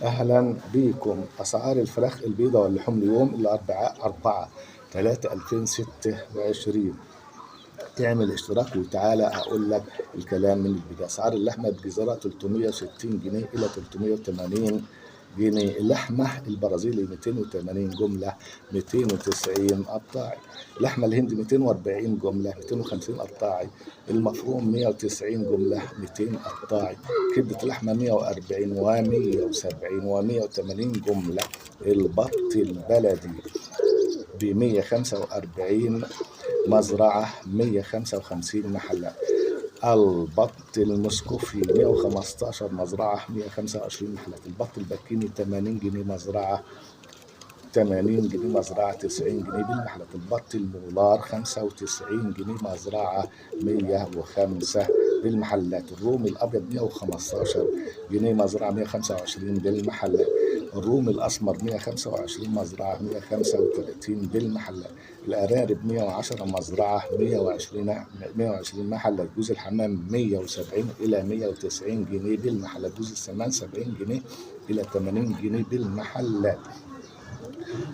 أهلا بكم. أسعار الفراخ البيضاء واللحوم اليوم الأربعاء 4/3/2026. تعمل اشتراك وتعالى أقول لك الكلام من البداية. أسعار اللحمة بجزرة 360 جنيه إلى 380 جنيه. اللحمة البرازيلي 280 جملة 290 قطاعي. اللحمة الهندي 240 جملة 250 قطاعي. المفروم 190 جملة 200 قطاعي. كبدة لحمة 140 و170 و180 جملة. البط البلدي ب 145 مزرعة 155 محلة. البط المسكوفي 115 مزرعة 125 محلات. البط البكيني 80 جنيه مزرعة 80 جنيه مزرعة 90 جنيه بالمحلات. البط المولار 95 جنيه مزرعة 105 بالمحلات. الرومي الأبيض 115 جنيه مزرعة 125 بالمحلات. الروم الأسمر 125 مزرعة 135 بالمحلات. الأرانب 110 مزرعة 120 محلة. جوز الحمام 170 إلى 190 جنيه بالمحلات. جوز السمان 70 جنيه إلى 80 جنيه بالمحلات.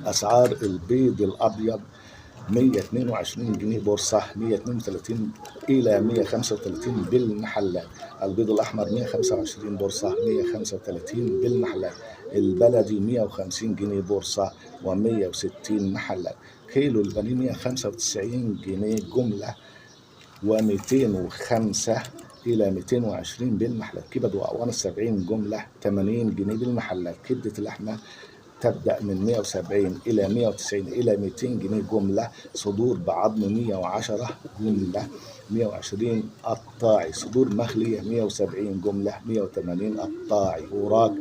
أسعار البيض الأبيض 122 جنيه بورصة 132 إلى 135 بالمحلات. البيض الأحمر 125 بورصة 135 بالمحلات. البلدي 150 جنيه بورصة و160 محلات. كيلو البانيه 195 جنيه جملة و205 إلى 220 بالمحلات. كبد وأوانس 70 جملة 80 جنيه بالمحلات. كبدة اللحمة تبدأ من 170 إلى 190 إلى 200 جنيه جملة. صدور بعظم 110 جملة 120 قطاعي. صدور مخلية 170 جملة 180 قطاعي. وراك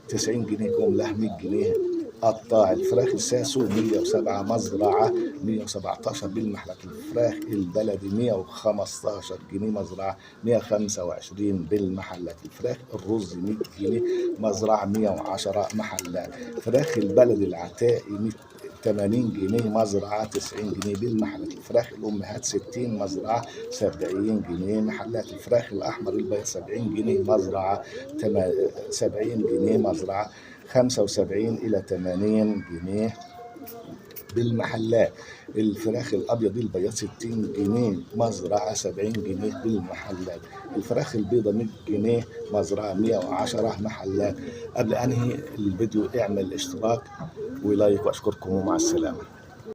90 جنيه جملة 100 جنيه قطاعي. الفراخ الساسو 107 مزرعة 117 بالمحلات. الفراخ البلدي 115 جنيه مزرعة 125 بالمحلات. الفراخ الرز 100 جنيه مزرعة 110 محلات. فراخ البلدي العتائي 80 جنيه مزرعة 90 جنيه بالمحلات. الفراخ الأمهات 60 مزرعة 70 جنيه محلات. الفراخ الأحمر البيض 70 جنيه مزرعة 70 جنيه مزرعة 75 إلى 80 جنيه بالمحلات. الفراخ الأبيض البياض 60 جنيه مزرعة 70 جنيه بالمحلات. الفراخ البيضة 100 جنيه مزرعة 110 محلات. قبل أنهي الفيديو اعمل اشتراك ولايك وأشكركم ومع السلامة.